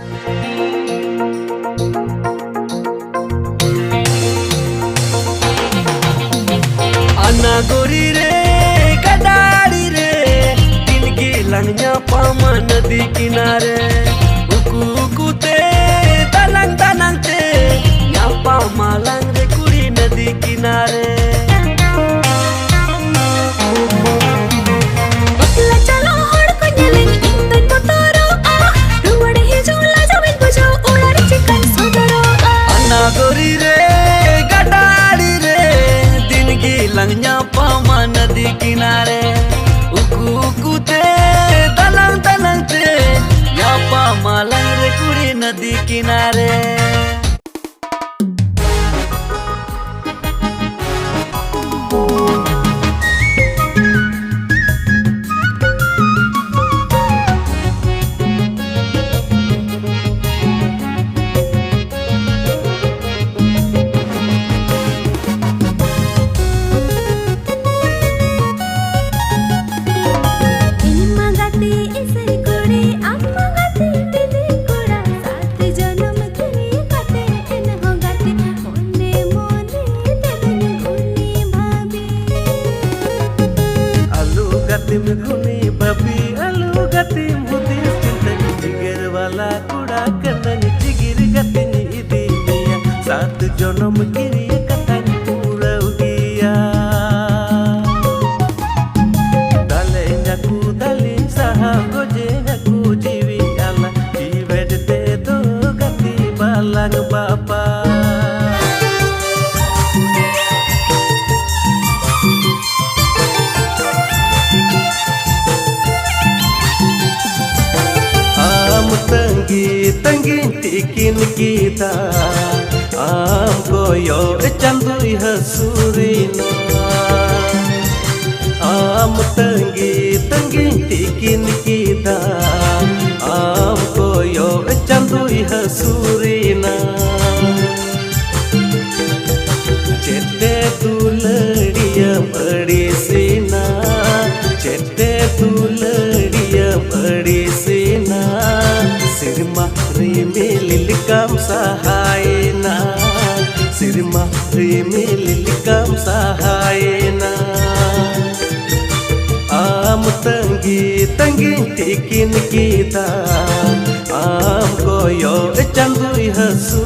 Ana gori re gadari re tinki langnya paman di kinare uku uku te talang talang te nyapa malang re kuri nadi kinare gori re gadari re tinki langnya paman nadi kinare uku uku te talang talang te nyapa malang re kuri nadi kinare घुनी बबी आलू गति मुदी चिंतन जिगर वाला कुड़ा कन्नन जिगिर गति इदी मिया सात जन्म किरी कथन पूरा उगिया दाले नकु दाली सहा गोजे नकु जीवी आला जीवेद ते दो गति बाlang बापा तंगी tikin kita am koyo candui hasurina am tanggi tikin kita am koyo candui hasurina chette tuladiya padisina chette tuladiya padisina Sirma rimililikam sahayna Sirma rimililikam sahayna Am tanggi tikin kita Am koyo candui hasu